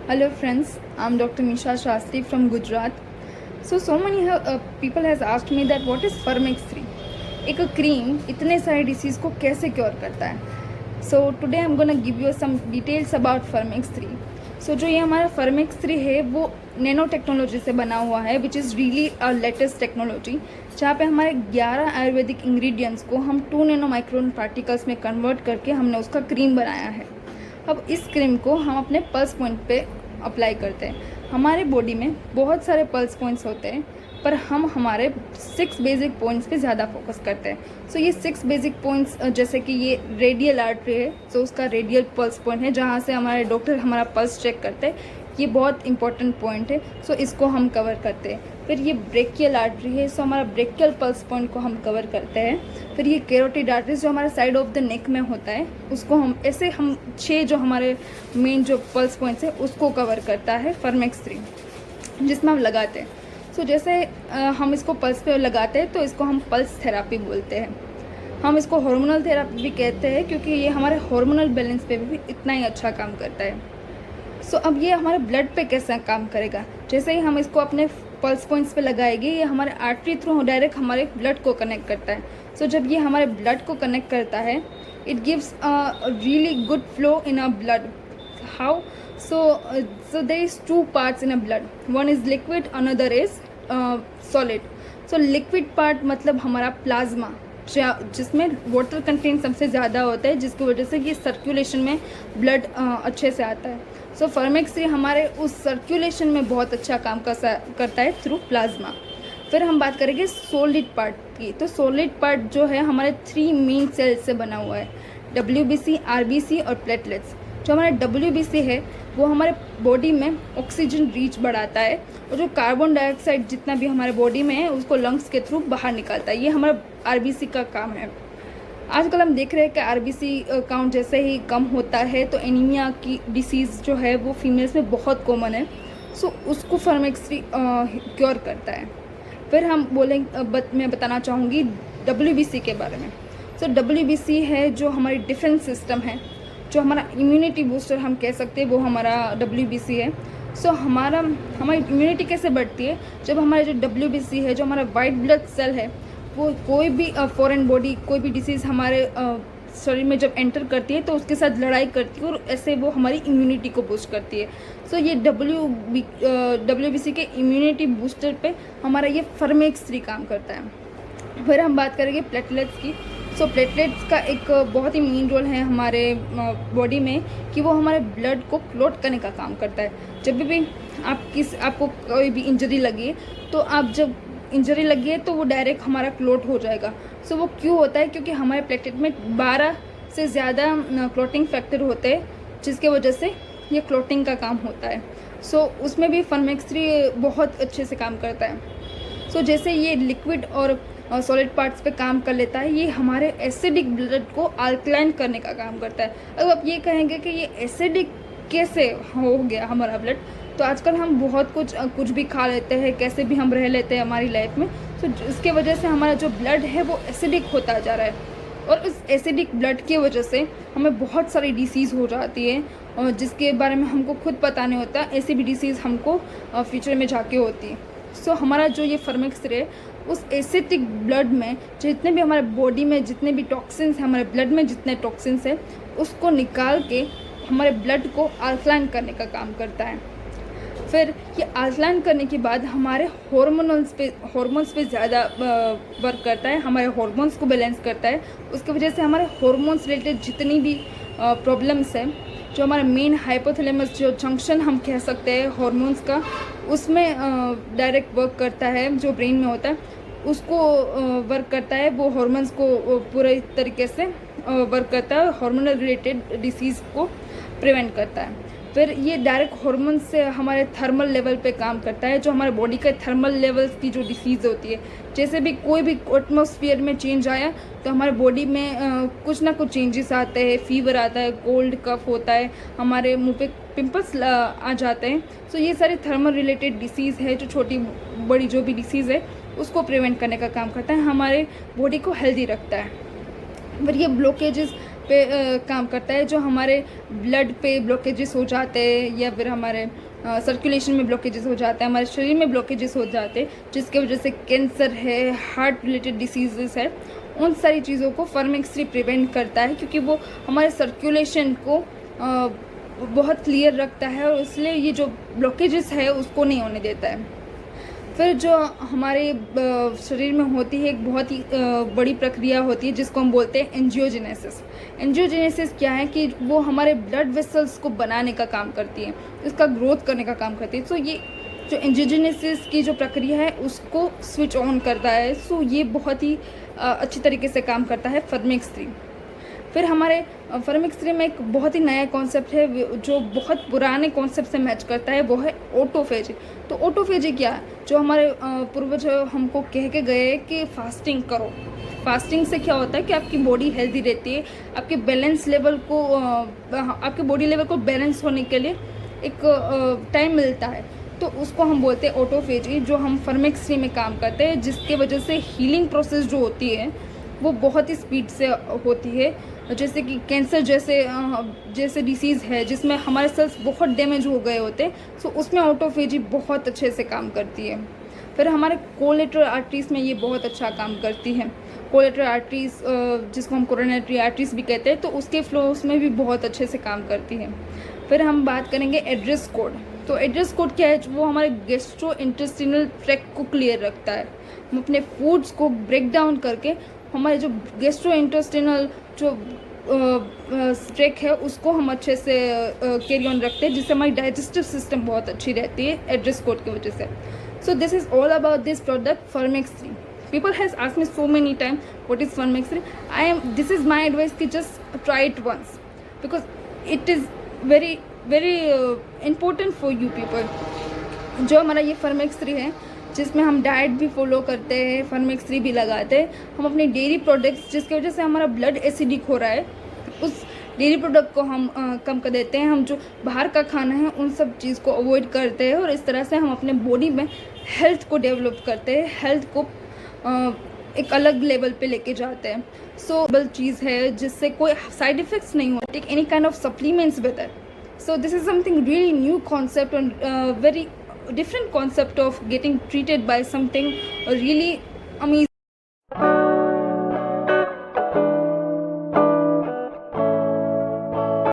Hello friends, I'm Dr. Misha Shastri from Gujarat. So many people has asked me that what is Fermex 3? एक cream इतने सारे disease को कैसे cure करता है. So today I am gonna give you some details about Firmex 3. So जो ये हमारा फर्मेक्स 3 है वो नैनो टेक्नोलॉजी से बना हुआ है, which is really a latest technology, जहाँ पे हमारे 11 आयुर्वेदिक इंग्रेडिएंट्स को हम 2 नैनो माइक्रोन पार्टिकल्स में कन्वर्ट करके हमने उसका क्रीम बनाया है. अब इस क्रीम को हम अपने पल्स पॉइंट पे अप्लाई करते हैं. हमारे बॉडी में बहुत सारे पल्स पॉइंट्स होते हैं, पर हम हमारे 6 बेसिक पॉइंट्स पे ज़्यादा फोकस करते हैं. सो ये 6 बेसिक पॉइंट्स, जैसे कि ये रेडियल आर्टरी है, तो उसका रेडियल पल्स पॉइंट है जहाँ से हमारे डॉक्टर हमारा पल्स चेक करते हैं. ये बहुत इंपॉर्टेंट पॉइंट है, सो इसको हम कवर करते हैं. फिर ये ब्रेकियल आर्टरी है, सो हमारा ब्रेकियल पल्स पॉइंट को हम कवर करते हैं. फिर ये कैरोटिड आर्टरी जो हमारे साइड ऑफ द नेक में होता है, उसको हम 6 जो हमारे मेन जो पल्स पॉइंट्स है उसको कवर करता है फर्मेक्स 3, जिसमें हम लगाते हैं. सो जैसे हम इसको पल्स पे लगाते हैं तो इसको हम पल्स थेरापी बोलते हैं. हम इसको हार्मोनल थेरापी भी कहते हैं, क्योंकि ये हमारे हार्मोनल बैलेंस पे भी इतना ही अच्छा काम करता है. सो अब ये हमारे ब्लड पे कैसा काम करेगा. जैसे ही हम इसको अपने पल्स पॉइंट्स पे लगाएंगे, ये हमारे आर्टरी थ्रू डायरेक्ट हमारे ब्लड को कनेक्ट करता है. सो जब ये हमारे ब्लड को कनेक्ट करता है, it gives a really good flow in a blood. How? So there is 2 parts in a blood. One is liquid, another is solid. So liquid part मतलब हमारा प्लाज्मा, जिसमें वाटर कंटेंट सबसे ज़्यादा होता है, जिसकी वजह से ये सर्कुलेशन में ब्लड अच्छे से आता है. सो फर्मेक्स 3 हमारे उस सर्कुलेशन में बहुत अच्छा काम करता है थ्रू प्लाज्मा. फिर हम बात करेंगे सॉलिड पार्ट की. तो सॉलिड पार्ट जो है हमारे 3 मेन सेल्स से बना हुआ है, WBC, RBC और प्लेटलेट्स. जो हमारा WBC है वो हमारे बॉडी में ऑक्सीजन रीच बढ़ाता है, और जो कार्बन डाइऑक्साइड जितना भी हमारे बॉडी में है उसको लंग्स के थ्रू बाहर निकालता है. ये हमारा RBC का काम है. आजकल हम देख रहे हैं कि RBC काउंट जैसे ही कम होता है तो एनीमिया की डिसीज़ जो है वो फीमेल्स में बहुत कॉमन है. सो उसको फर्मेक्स 3 क्योर करता है. फिर हम मैं बताना चाहूँगी WBC के बारे में. सो WBC है जो हमारी डिफेंस सिस्टम है, जो हमारा इम्यूनिटी बूस्टर हम कह सकते हैं, वो हमारा WBC है. सो हमारी इम्यूनिटी कैसे बढ़ती है? जब हमारा जो WBC है, जो हमारा वाइट ब्लड सेल है, वो कोई भी फॉरेन बॉडी, कोई भी डिसीज़ हमारे शरीर में जब एंटर करती है तो उसके साथ लड़ाई करती है, और ऐसे वो हमारी इम्यूनिटी को बूस्ट करती है. सो ये WBC के इम्यूनिटी बूस्टर पे हमारा ये फर्मेक्स 3 काम करता है. फिर हम बात करेंगे प्लेटलेट्स की. सो प्लेटलेट्स का एक बहुत ही मेन रोल है हमारे बॉडी में, कि वो हमारे ब्लड को क्लॉट करने का काम करता है. जब भी आपको कोई भी इंजरी लगी, तो आप जब इंजरी लगी है तो वो डायरेक्ट हमारा क्लॉट हो जाएगा. सो वो क्यों होता है? क्योंकि हमारे प्लेटलेट में 12 से ज़्यादा क्लॉटिंग फैक्टर होते हैं, जिसके वजह से ये क्लॉटिंग का काम होता है. सो उसमें भी फर्मेक्स 3 बहुत अच्छे से काम करता है. सो जैसे ये लिक्विड और सॉलिड पार्ट्स पे काम कर लेता है, ये हमारे एसिडिक ब्लड को अल्कलाइन करने का काम करता है. अब आप ये कहेंगे कि ये एसिडिक कैसे हो गया हमारा ब्लड, तो आजकल हम बहुत कुछ भी खा लेते हैं, कैसे भी हम रह लेते हैं हमारी लाइफ में. तो इसके वजह से हमारा जो ब्लड है वो एसिडिक होता जा रहा है, और इस एसिडिक ब्लड की वजह से हमें बहुत सारी डिसीज़ हो जाती है, और जिसके बारे में हमको खुद पता नहीं होता. ऐसी भी डिसीज़ हमको फ्यूचर में जाके होती है. सो हमारा जो ये फर्मेक्स 3 है, उस एसिडिक ब्लड में जितने भी हमारे बॉडी में जितने भी टॉक्सिन्स हैं, हमारे ब्लड में जितने टॉक्सिन्स हैं, उसको निकाल के हमारे ब्लड को अल्कलाइन करने का काम करता है. फिर ये अल्कलाइन करने के बाद हमारे हॉर्मोन्स पे ज़्यादा वर्क करता है, हमारे हॉर्मोन्स को बैलेंस करता है. उसकी वजह से हमारे हॉर्मोन्स रिलेटेड जितनी भी प्रॉब्लम्स हैं, जो हमारा मेन हाइपोथैलेमस जो जंक्शन हम कह सकते हैं हॉर्मोन्स का, उसमें डायरेक्ट वर्क करता है, जो ब्रेन में होता है उसको वर्क करता है. वो हॉर्मोन्स को पूरे तरीके से वर्क करता है, हार्मोनल रिलेटेड डिसीज़ को प्रिवेंट करता है. फिर ये डायरेक्ट हार्मोन से हमारे थर्मल लेवल पे काम करता है, जो हमारे बॉडी के थर्मल लेवल्स की जो डिसीज़ होती है, जैसे भी कोई भी एटमॉस्फेयर में चेंज आया तो हमारे बॉडी में कुछ ना कुछ चेंजेस आते हैं. फीवर आता है, कोल्ड कफ होता है, हमारे मुंह पे पिंपल्स आ जाते हैं. सो ये सारे थर्मल रिलेटेड डिसीज़ है, जो छोटी बड़ी जो भी डिसीज़ है उसको प्रिवेंट करने का काम करता है, हमारे बॉडी को हेल्दी रखता है. फिर ये ब्लॉकेजेस पे काम करता है, जो हमारे ब्लड पे ब्लॉकेजेस हो जाते हैं या फिर हमारे सर्कुलेशन में ब्लॉकेजेस हो जाते हैं, हमारे शरीर में ब्लॉकेजेस हो जाते हैं, जिसके वजह से कैंसर है, हार्ट रिलेटेड डिसीजेस है, उन सारी चीज़ों को फर्मेक्स 3 प्रिवेंट करता है, क्योंकि वो हमारे सर्कुलेशन को बहुत क्लियर रखता है और इसलिए ये जो ब्लॉकेजेस है उसको नहीं होने देता है। फिर जो हमारे शरीर में होती है एक बहुत ही बड़ी प्रक्रिया होती है जिसको हम बोलते हैं एंजियोजेनेसिस। एंजियोजेनेसिस क्या है कि वो हमारे ब्लड वेसल्स को बनाने का काम करती है, इसका ग्रोथ करने का काम करती है। सो ये जो एंजियोजेनेसिस की जो प्रक्रिया है उसको स्विच ऑन करता है। सो ये बहुत ही अच्छी तरीके से काम करता है फर्मेक्स 3। फिर हमारे फर्मेक्स 3 में एक बहुत ही नया कॉन्सेप्ट है जो बहुत पुराने कॉन्सेप्ट से मैच करता है, वो है ऑटोफेजी। तो ऑटोफेजी क्या है? जो हमारे पूर्वज हमको कह के गए कि फास्टिंग करो। फास्टिंग से क्या होता है कि आपकी बॉडी हेल्दी रहती है, आपके बैलेंस लेवल को आपके बॉडी लेवल को बैलेंस होने के लिए एक टाइम मिलता है, तो उसको हम बोलते हैं ऑटोफेजी, जो हम फर्मेक्स 3 में काम करते हैं, जिसके वजह से हीलिंग प्रोसेस जो होती है वो बहुत ही स्पीड से होती है। जैसे कि कैंसर जैसे डिसीज़ है जिसमें हमारे सेल्स बहुत डैमेज हो गए होते हैं, सो उसमें ऑटोफेजी बहुत अच्छे से काम करती है। फिर हमारे कोलेटरल आर्टरीज़ में ये बहुत अच्छा काम करती है। कोलेटरल आर्टरीज़ जिसको हम कोरोनरी आर्टरीज़ भी कहते हैं, तो उसके फ्लोस में भी बहुत अच्छे से काम करती है। फिर हम बात करेंगे एड्रेस कोड। तो एड्रेस कोड क्या है? वो हमारे गैस्ट्रो इंटेस्टिनल ट्रैक्ट को क्लियर रखता है। हम अपने फूड्स को ब्रेक डाउन करके हमारे जो गैस्ट्रो इंटेस्टिनल जो ट्रैक है उसको हम अच्छे से कैरी ऑन रखते हैं, जिससे हमारी डाइजेस्टिव सिस्टम बहुत अच्छी रहती है एड्रेस कोड की वजह से। So this is all about this product Firmex 3। People has asked me so many times what is Furmex 3. This is my advice कि just try it once because it is very important for you people. जो हमारा ये Furmex 3 है, जिसमें हम diet भी follow करते हैं, Furmex 3 भी लगाते हैं, हम अपने डेयरी प्रोडक्ट्स जिसकी वजह से हमारा ब्लड एसिडिक हो रहा है, उस डेयरी प्रोडक्ट को हम कम कर देते हैं। हम जो बाहर का खाना है उन सब चीज़ को अवॉइड करते हैं और इस तरह से हम अपने बॉडी में हेल्थ को डेवलप करते हैं, हेल्थ को एक अलग लेवल पे लेके जाते हैं। सो चीज़ है जिससे कोई साइड इफ़ेक्ट्स नहीं हो। Take any kind of supplements with it. So this is something really new concept and very different concept of getting treated by something really amazing.